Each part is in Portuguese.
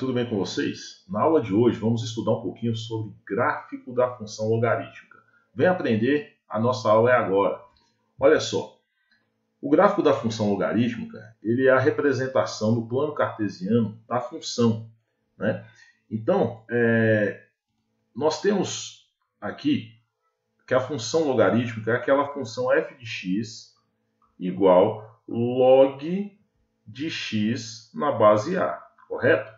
tudo bem com vocês? Na aula de hoje vamos estudar um pouquinho sobre gráfico da função logarítmica. Vem aprender, a nossa aula é agora. Olha só, o gráfico da função logarítmica ele é a representação no plano cartesiano da função, né? Então, nós temos aqui que a função logarítmica é aquela função f de x igual log de x na base a, correto?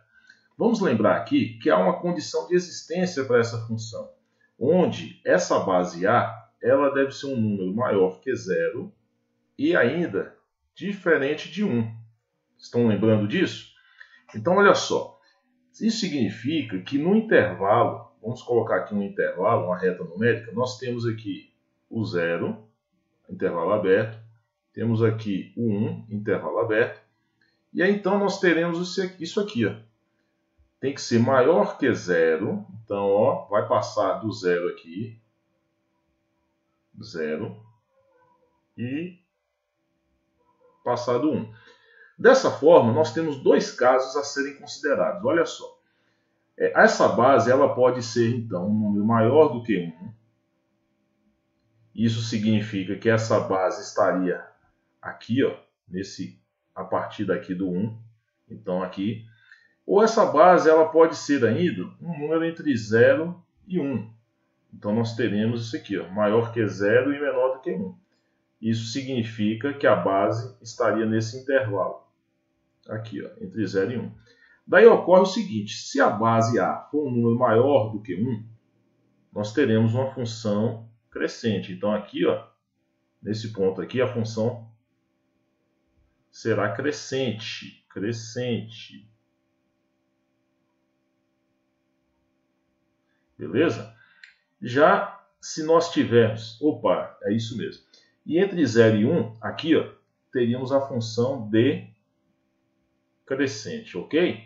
Vamos lembrar aqui que há uma condição de existência para essa função, onde essa base a ela deve ser um número maior que 0 e ainda diferente de 1. Estão lembrando disso? Então, olha só. Isso significa que no intervalo, vamos colocar aqui um intervalo, uma reta numérica, nós temos aqui o 0, intervalo aberto, temos aqui o 1, intervalo aberto, e aí então nós teremos isso aqui, ó. Tem que ser maior que 0, então ó, vai passar do 0 aqui, 0, e passar do 1. Dessa forma, nós temos dois casos a serem considerados. Olha só, essa base ela pode ser então um número maior do que 1. Isso significa que essa base estaria aqui, ó, a partir daqui do 1. Então aqui. Ou essa base ela pode ser ainda um número entre 0 e 1. Então nós teremos isso aqui, ó, maior que 0 e menor do que 1. Isso significa que a base estaria nesse intervalo. Aqui, ó, entre 0 e 1. Daí ocorre o seguinte, se a base A for um número maior do que 1, nós teremos uma função crescente. Então aqui, ó, nesse ponto aqui, a função será crescente. Beleza? Já se nós tivermos, opa, é isso mesmo. E entre 0 e 1, aqui, ó, teríamos a função decrescente, ok?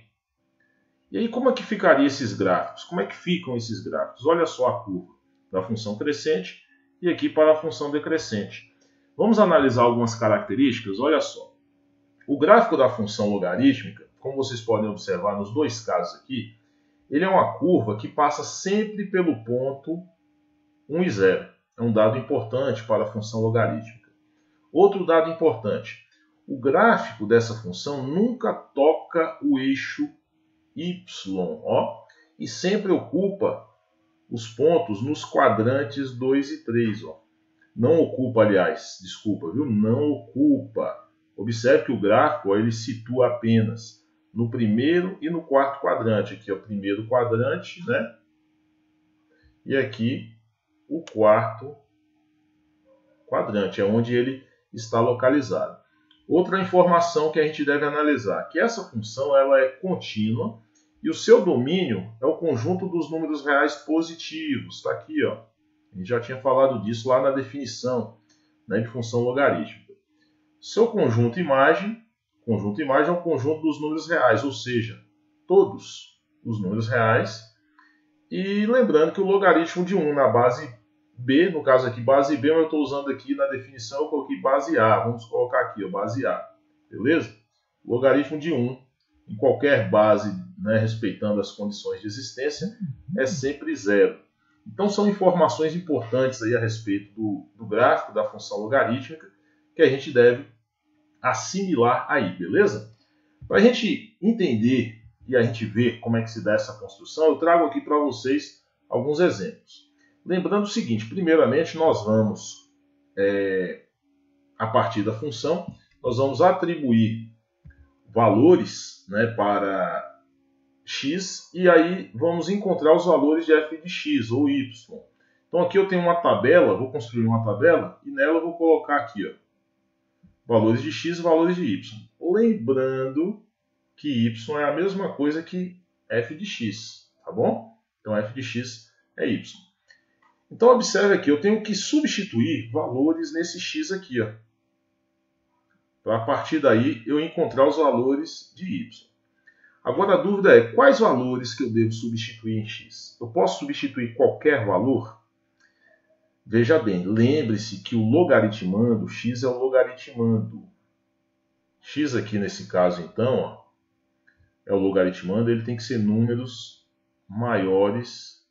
E aí como é que ficariam esses gráficos? Como é que ficam esses gráficos? Olha só a curva da função crescente e aqui para a função decrescente. Vamos analisar algumas características, olha só. O gráfico da função logarítmica, como vocês podem observar nos dois casos aqui, ele é uma curva que passa sempre pelo ponto 1 e 0. É um dado importante para a função logarítmica. Outro dado importante. O gráfico dessa função nunca toca o eixo y, ó, e sempre ocupa os pontos nos quadrantes 2 e 3. Ó. Não ocupa, aliás, desculpa, viu? Não ocupa. Observe que o gráfico ó, ele situa apenas no primeiro e no quarto quadrante. Aqui é o primeiro quadrante, né? E aqui o quarto quadrante, é onde ele está localizado. Outra informação que a gente deve analisar, que essa função ela é contínua e o seu domínio é o conjunto dos números reais positivos. Está aqui, ó. A gente já tinha falado disso lá na definição, né, de função logarítmica. Seu conjunto imagem é o conjunto dos números reais, ou seja, todos os números reais. E lembrando que o logaritmo de 1 na base B, no caso aqui base B, mas eu estou usando aqui na definição, eu coloquei base A. Vamos colocar aqui, ó, base A. Beleza? O logaritmo de 1 em qualquer base, né, respeitando as condições de existência, é sempre 0. Então são informações importantes aí a respeito do gráfico da função logarítmica que a gente deve assimilar aí, beleza? Para a gente entender e a gente ver como é que se dá essa construção, eu trago aqui para vocês alguns exemplos. Lembrando o seguinte, primeiramente nós vamos, a partir da função, nós vamos atribuir valores, né, para x e aí vamos encontrar os valores de f de x ou y. Então aqui eu tenho uma tabela, vou construir uma tabela e nela eu vou colocar aqui, ó, valores de x e valores de y. Lembrando que y é a mesma coisa que f de x, tá bom? Então f de x é y. Então observe aqui, eu tenho que substituir valores nesse x aqui, ó, para a partir daí eu encontrar os valores de y. Agora a dúvida é, quais valores que eu devo substituir em x? Eu posso substituir qualquer valor? Veja bem, lembre-se que o logaritmando, x é o logaritmando. X aqui nesse caso então, ó, é o logaritmando, ele tem que ser números maiores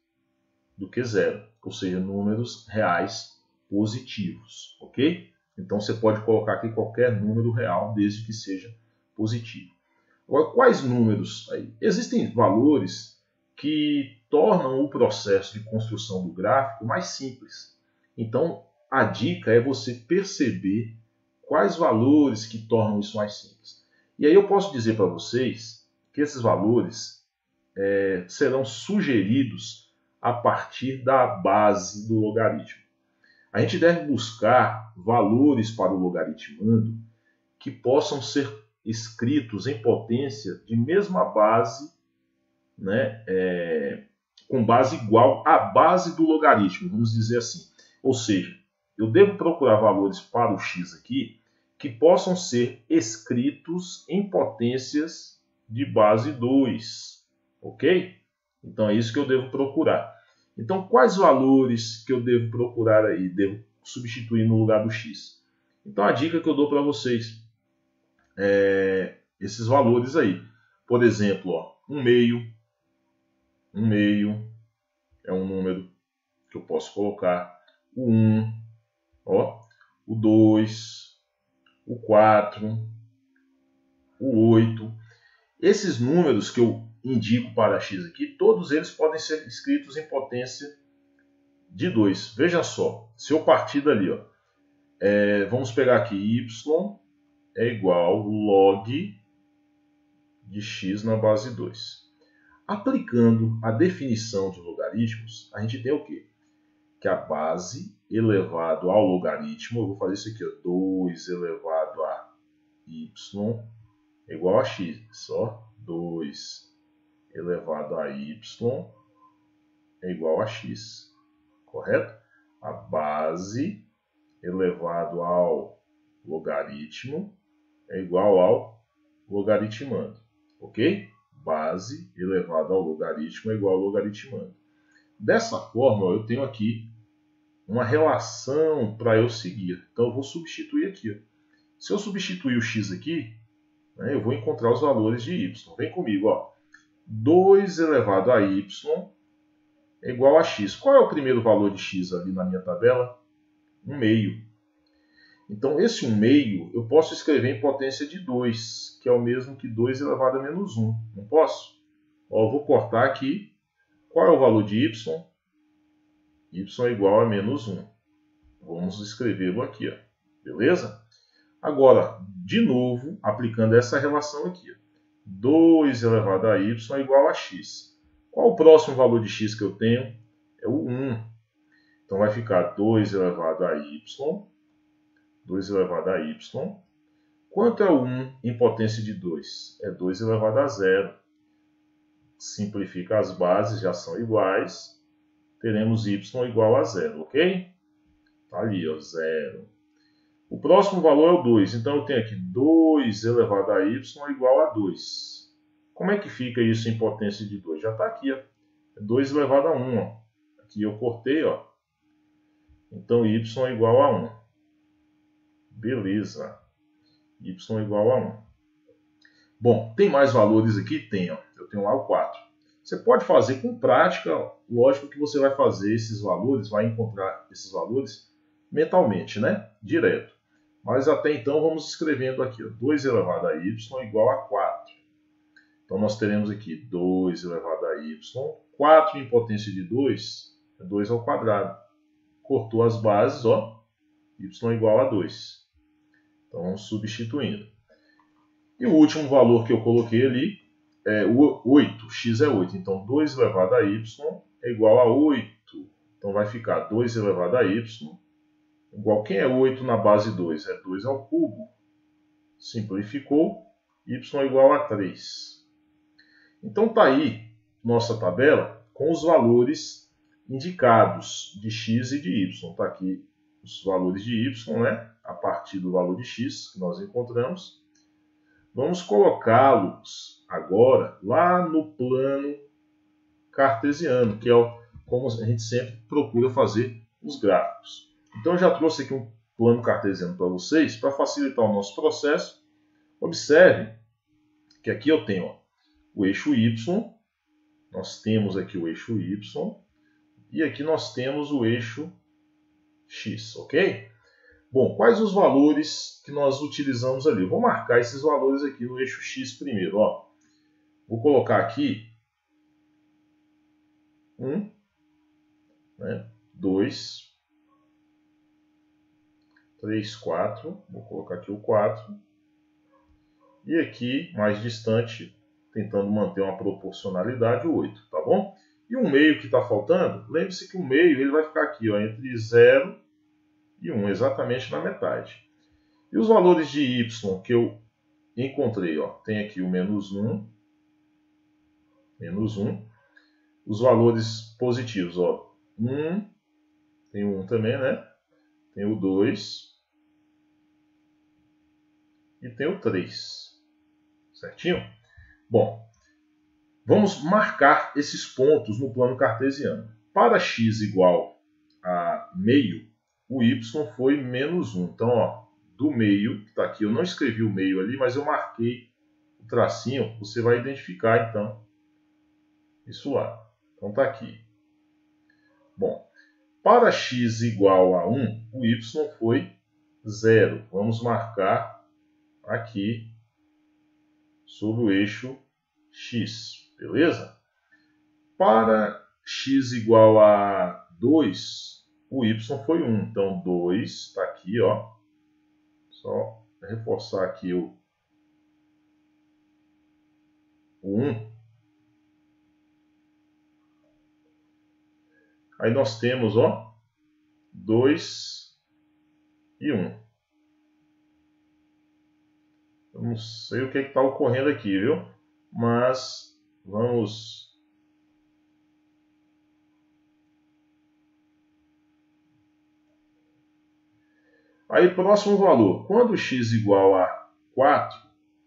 do que zero, ou seja, números reais positivos, ok? Então você pode colocar aqui qualquer número real, desde que seja positivo. Agora, quais números aí? Existem valores que tornam o processo de construção do gráfico mais simples. Então, a dica é você perceber quais valores que tornam isso mais simples. E aí eu posso dizer para vocês que esses valores serão sugeridos a partir da base do logaritmo. A gente deve buscar valores para o logaritmando que possam ser escritos em potência de mesma base, né, com base igual à base do logaritmo, vamos dizer assim. Ou seja, eu devo procurar valores para o x aqui que possam ser escritos em potências de base 2, ok? Então é isso que eu devo procurar. Então quais valores que eu devo procurar aí, devo substituir no lugar do x? Então a dica que eu dou para vocês esses valores aí. Por exemplo, ó, 1/2 é um número que eu posso colocar. O 1, ó, o 2, o 4, o 8. Esses números que eu indico para x aqui, todos eles podem ser escritos em potência de 2. Veja só, se eu partir dali, ó, vamos pegar aqui y é igual log de x na base 2. Aplicando a definição de logaritmos, a gente tem o quê? Que a base elevado ao logaritmo, eu vou fazer isso aqui, ó, 2 elevado a y é igual a x. Só 2 elevado a y é igual a x. Correto? A base elevado ao logaritmo é igual ao logaritmando. Ok? Base elevado ao logaritmo é igual ao logaritmando. Dessa forma, ó, eu tenho aqui uma relação para eu seguir. Então eu vou substituir aqui. Ó. Se eu substituir o x aqui, né, eu vou encontrar os valores de y. Vem comigo. Ó. 2 elevado a y é igual a x. Qual é o primeiro valor de x ali na minha tabela? 1/2. Então esse 1/2 eu posso escrever em potência de 2, que é o mesmo que 2 elevado a menos 1. Não posso? Ó, eu vou cortar aqui. Qual é o valor de y? Y é igual a menos 1. Vamos escrevê-lo aqui. Ó. Beleza? Agora, de novo, aplicando essa relação aqui. Ó. 2 elevado a y é igual a x. Qual o próximo valor de x que eu tenho? É o 1. Então vai ficar 2 elevado a y. 2 elevado a y. Quanto é o 1 em potência de 2? É 2 elevado a 0. Simplifica as bases, já são iguais. Teremos y igual a 0, ok? Tá ali, ó, 0. O próximo valor é o 2. Então eu tenho aqui 2 elevado a y igual a 2. Como é que fica isso em potência de 2? Já está aqui, ó. É 2 elevado a 1. Ó. Aqui eu cortei, ó. Então y é igual a 1. Beleza. Y igual a 1. Bom, tem mais valores aqui? Tem, ó. Eu tenho lá o 4. Você pode fazer com prática, lógico que você vai fazer esses valores, vai encontrar esses valores mentalmente, né? Direto. Mas até então vamos escrevendo aqui, ó. 2 elevado a y igual a 4. Então nós teremos aqui 2 elevado a y, 4 em potência de 2 é 2 ao quadrado. Cortou as bases, ó, y igual a 2. Então vamos substituindo. E o último valor que eu coloquei ali é o 8, x é 8. Então 2 elevado a y é igual a 8. Então vai ficar 2 elevado a y igual, quem é 8 na base 2? É 2 ao cubo. Simplificou, y igual a 3. Então está aí nossa tabela com os valores indicados de x e de y. Está aqui os valores de y, né? A partir do valor de x que nós encontramos. Vamos colocá-los agora lá no plano cartesiano, que é como a gente sempre procura fazer os gráficos. Então eu já trouxe aqui um plano cartesiano para vocês, para facilitar o nosso processo. Observe que aqui eu tenho, ó, o eixo Y, nós temos aqui o eixo Y, e aqui nós temos o eixo X, ok? Bom, quais os valores que nós utilizamos ali? Eu vou marcar esses valores aqui no eixo X primeiro. Ó. Vou colocar aqui 1, 2, 3, 4. Vou colocar aqui o 4. E aqui, mais distante, tentando manter uma proporcionalidade, o 8, tá bom? E o meio que está faltando, lembre-se que o meio ele vai ficar aqui, ó, entre 0 e 1, exatamente na metade. E os valores de y que eu encontrei, ó, tem aqui o menos 1, os valores positivos, ó, 1, tem o 1 também, né? Tem o 2 e tem o 3, certinho? Bom, vamos marcar esses pontos no plano cartesiano. Para x igual a meio, o y foi menos 1. Então, ó, do meio, que está aqui, eu não escrevi o meio ali, mas eu marquei o tracinho, você vai identificar, então, isso lá. Então, está aqui. Bom, para x igual a 1, o y foi 0. Vamos marcar aqui sobre o eixo x, beleza? Para x igual a 2, o y foi 1. Então, 2 está aqui, ó. Só reforçar aqui o 1. Aí nós temos, ó, 2 e 1. Eu não sei o que está ocorrendo aqui, viu? Mas vamos... Aí, próximo valor. Quando x igual a 4,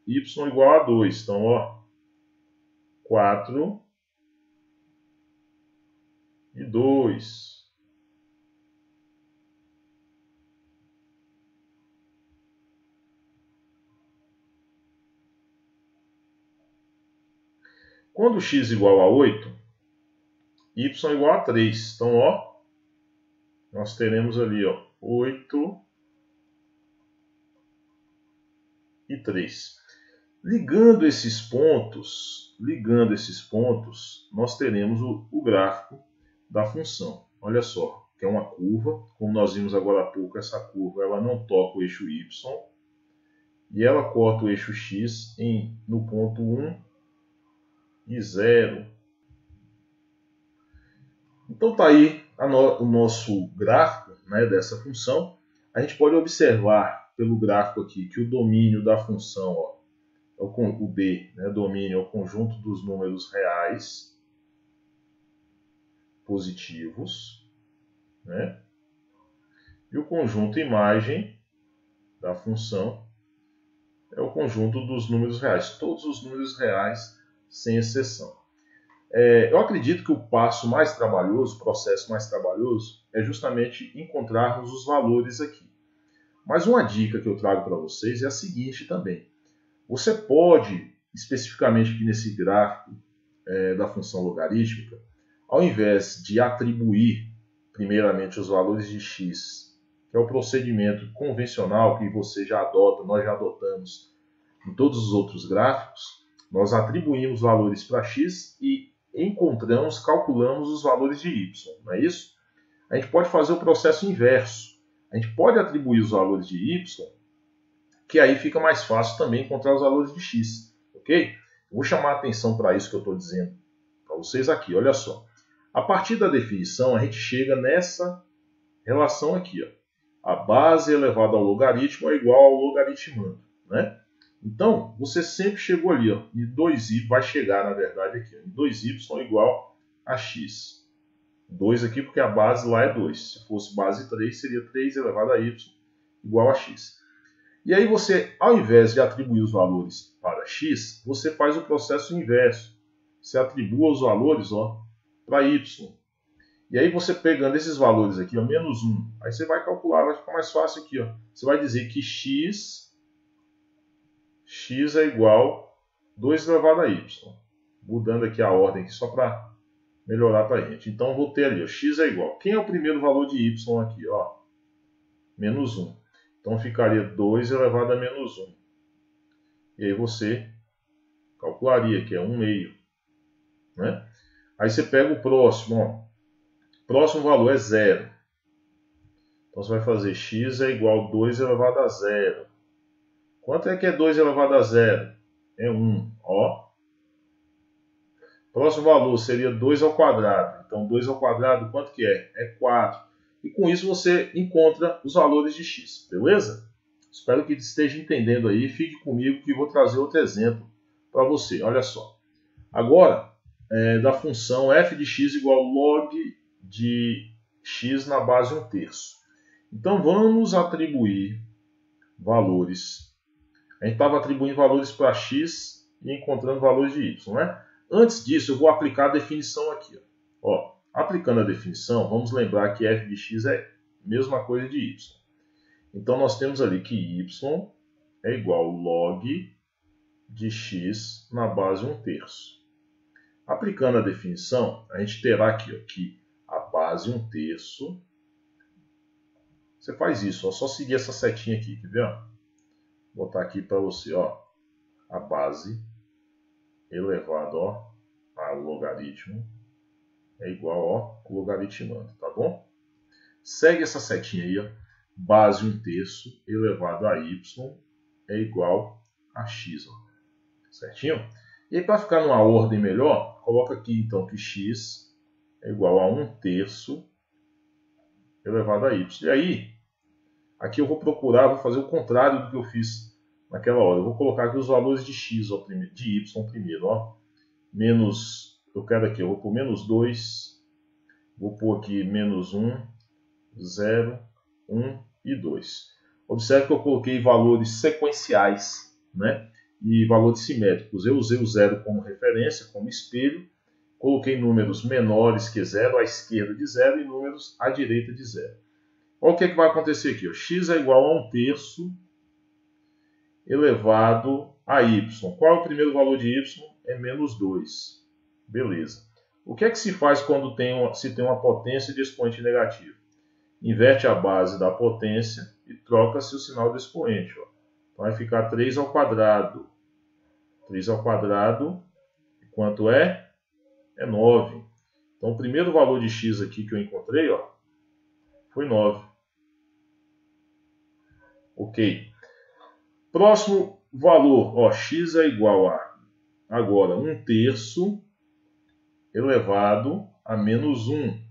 y igual a 2. Então, ó, 4 e 2. Quando x igual a 8, y igual a 3. Então, ó, nós teremos ali, ó, 8 e 3. Ligando esses pontos, nós teremos o gráfico da função. Olha só, que é uma curva, como nós vimos agora há pouco, essa curva ela não toca o eixo y e ela corta o eixo x no ponto 1 e 0. Então tá aí o nosso gráfico, né, dessa função. A gente pode observar pelo gráfico aqui que o domínio da função, ó, o D, né, domínio é o conjunto dos números reais positivos, né? E o conjunto imagem da função é o conjunto dos números reais, todos os números reais sem exceção. Eu acredito que o passo mais trabalhoso, o processo mais trabalhoso, é justamente encontrarmos os valores aqui. Mas uma dica que eu trago para vocês é a seguinte também. Você pode, especificamente aqui nesse gráfico da função logarítmica, ao invés de atribuir primeiramente os valores de x, que é o procedimento convencional que você já adota, nós já adotamos em todos os outros gráficos, nós atribuímos valores para x e calculamos os valores de y, não é isso? A gente pode fazer o processo inverso. A gente pode atribuir os valores de y, que aí fica mais fácil também encontrar os valores de x, ok? Eu vou chamar a atenção para isso que eu estou dizendo para vocês aqui, olha só. A partir da definição, a gente chega nessa relação aqui, ó. A base elevada ao logaritmo é igual ao logaritmando, né? Então, você sempre chegou ali, ó, e 2y vai chegar, na verdade, aqui, ó, 2y igual a x. 2 aqui porque a base lá é 2. Se fosse base 3, seria 3 elevado a y igual a x. E aí você, ao invés de atribuir os valores para x, você faz o processo inverso. Você atribua os valores, ó, para y. E aí você pegando esses valores aqui, ó, menos 1, aí você vai calcular, vai ficar mais fácil aqui, ó. Você vai dizer que x é igual a 2 elevado a y. mudando aqui a ordem aqui só para melhorar para a gente. Então, vou ter ali, ó, x é igual. Quem é o primeiro valor de y aqui? Ó, menos 1. Então, ficaria 2 elevado a menos 1. E aí você calcularia que é 1 meio. Né? Aí você pega o próximo. Ó. Próximo valor é 0. Então, você vai fazer x é igual a 2 elevado a 0. Quanto é que é 2 elevado a 0? É 1. Ó. Próximo valor seria 2 ao quadrado. Então, 2 ao quadrado, quanto que é? É 4. E com isso você encontra os valores de x. Beleza? Espero que esteja entendendo aí. Fique comigo que vou trazer outro exemplo para você. Olha só. Agora, da função f de x igual log de x na base 1/3. Então, vamos atribuir valores. A gente estava atribuindo valores para x e encontrando valores de y, né? Antes disso, eu vou aplicar a definição aqui. Ó, aplicando a definição, vamos lembrar que f de x é a mesma coisa de y. Então, nós temos ali que y é igual a log de x na base 1/3. Aplicando a definição, a gente terá aqui ó, que a base 1/3. Você faz isso, ó, só seguir essa setinha aqui, quer ver? Ó? Vou botar aqui para você, ó, a base elevado ó, ao logaritmo é igual ó, logaritmando, tá bom? Segue essa setinha aí, ó, base 1/3 elevado a y é igual a x, ó, certinho? E aí, para ficar numa ordem melhor, coloca aqui então que x é igual a 1/3 elevado a y. E aí, aqui eu vou procurar, vou fazer o contrário do que eu fiz naquela hora. Eu vou colocar aqui os valores de x, ó, de y primeiro. Ó. Menos, eu quero aqui, eu vou pôr menos 2, vou pôr aqui menos 1, 0, 1 e 2. Observe que eu coloquei valores sequenciais, né? E valores simétricos. Eu usei o 0 como referência, como espelho. Coloquei números menores que 0 à esquerda de 0 e números à direita de 0. Olha o que vai acontecer aqui. Ó. X é igual a 1/3 elevado a y. Qual é o primeiro valor de y? É menos 2. Beleza. O que é que se faz quando se tem uma potência de expoente negativo? Inverte a base da potência e troca-se o sinal do expoente. Ó. Então vai ficar 3 ao quadrado. 3 ao quadrado, quanto é? É 9. Então o primeiro valor de x aqui que eu encontrei ó, foi 9. Ok. Próximo valor, ó, x é igual a, agora, 1/3 elevado a menos 1.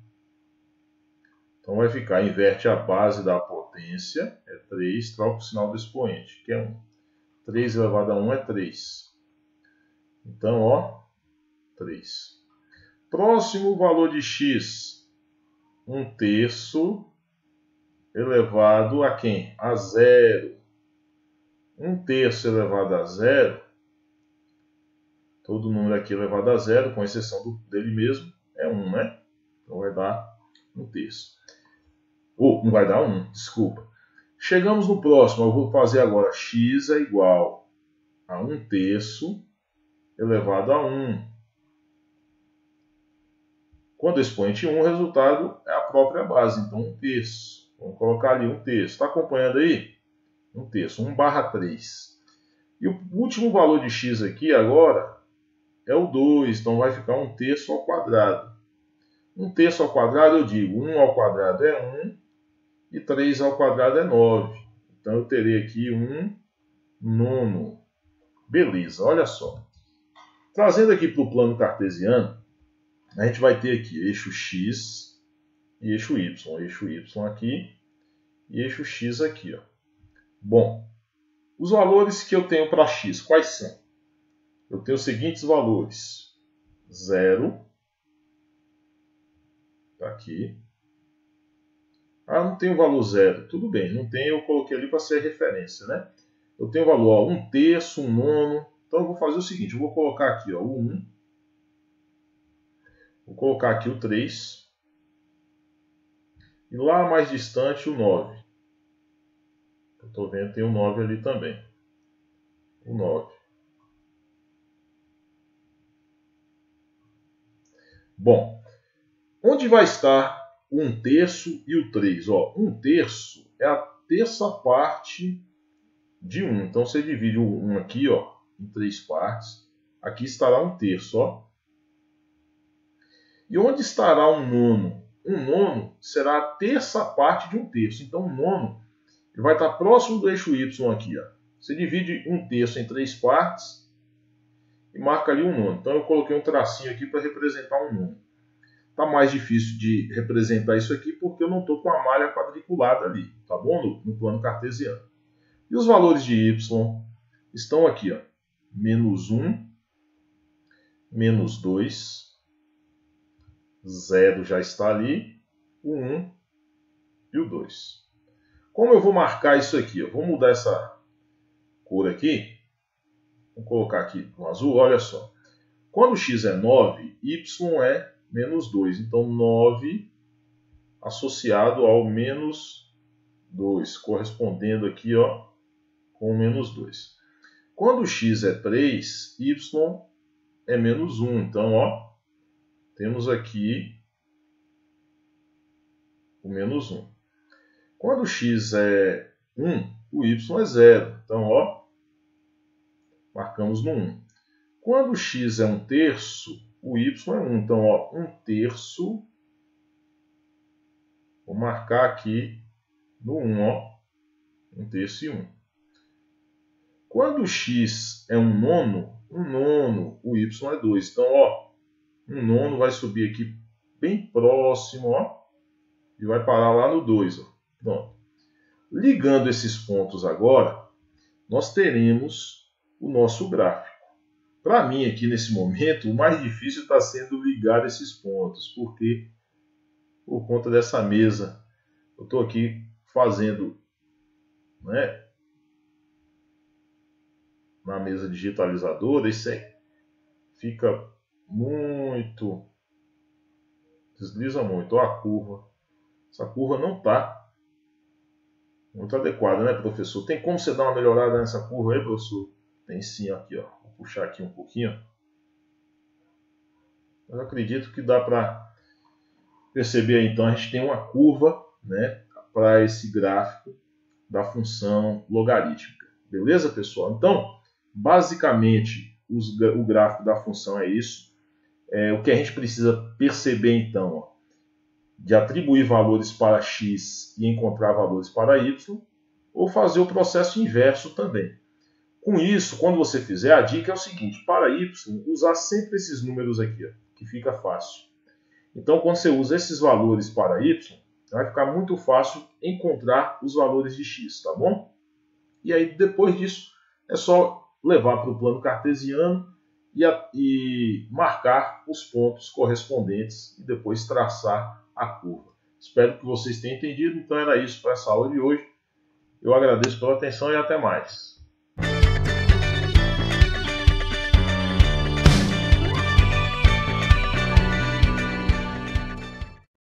Então vai ficar, inverte a base da potência, é 3, troca o sinal do expoente, que é 1. 3 elevado a 1 é 3. Então, ó, 3. Próximo valor de x, 1/3 elevado a quem? A 0. 1/3 elevado a 0, todo número aqui elevado a 0, com exceção dele mesmo, é 1, né? Então vai dar 1/3. Não vai dar 1, desculpa. Chegamos no próximo, eu vou fazer agora x é igual a 1/3 elevado a 1. Quando o expoente 1, o resultado é a própria base, então 1/3. Vamos colocar ali 1/3. Está acompanhando aí? 1/3, 1/3. E o último valor de x aqui agora é o 2, então vai ficar 1/3 ao quadrado. 1/3 ao quadrado eu digo, 1 ao quadrado é 1 e 3 ao quadrado é 9. Então eu terei aqui 1/9. Beleza, olha só. Trazendo aqui para o plano cartesiano, a gente vai ter aqui eixo x e eixo y. Eixo y aqui e eixo x aqui. Ó. Bom, os valores que eu tenho para x, quais são? Eu tenho os seguintes valores. 0. Está aqui. Ah, não tem o valor 0. Tudo bem, não tem, eu coloquei ali para ser referência, né? Eu tenho o valor 1/3, 1/9. Então eu vou fazer o seguinte, eu vou colocar aqui ó, o 1. Vou colocar aqui o 3. E lá mais distante o 9. Eu estou vendo que tem o 9 ali também. O 9. Bom, onde vai estar o 1/3 e o 3? Ó, 1/3 é a terça parte de 1. Então você divide o 1 aqui, ó, em 3 partes. Aqui estará 1/3, ó. E onde estará um nono? Um nono será a terça parte de 1/3. Então o nono ele vai estar próximo do eixo Y aqui, ó. Você divide 1/3 em 3 partes e marca ali um nono. Então eu coloquei um tracinho aqui para representar um nono. Está mais difícil de representar isso aqui porque eu não estou com a malha quadriculada ali, tá bom? No plano cartesiano. E os valores de y estão aqui, ó. -1, -2, 0 já está ali, o 1 e o 2. Como eu vou marcar isso aqui? Eu vou mudar essa cor aqui. Vou colocar aqui no azul, olha só. Quando x é 9, y é -2. Então 9 associado ao -2, correspondendo aqui, ó, com -2. Quando x é 3, y é -1. Então, ó, temos aqui o -1. Quando x é 1, o y é 0. Então, ó, marcamos no 1. Quando x é 1/3, o y é 1. Então, ó, 1/3. Vou marcar aqui no 1, ó. 1/3 e 1. Quando x é 1/9, o y é 2. Então, ó, 1/9 vai subir aqui bem próximo, ó, e vai parar lá no 2, ó. Pronto. Ligando esses pontos agora, nós teremos o nosso gráfico. Para mim, aqui nesse momento, o mais difícil está sendo ligar esses pontos, porque por conta dessa mesa, eu estou aqui fazendo, né, na mesa digitalizadora, isso aí fica muito, desliza muito. Ó, a curva, essa curva não está muito adequada, né, professor? Tem como você dar uma melhorada nessa curva aí, professor? Tem sim, aqui, ó. Vou puxar aqui um pouquinho. Eu acredito que dá para perceber aí, então, a gente tem uma curva, né, para esse gráfico da função logarítmica. Beleza, pessoal? Então, basicamente, o gráfico da função é isso. O que a gente precisa perceber, então, ó, de atribuir valores para x e encontrar valores para y, ou fazer o processo inverso também. Com isso, quando você fizer, a dica é o seguinte: para y, usar sempre esses números aqui, ó, que fica fácil. Então, quando você usa esses valores para y, vai ficar muito fácil encontrar os valores de x, tá bom? E aí, depois disso, é só levar para o plano cartesiano e marcar os pontos correspondentes e depois traçar a curva. Espero que vocês tenham entendido. Então, era isso para essa aula de hoje. Eu agradeço pela atenção e até mais.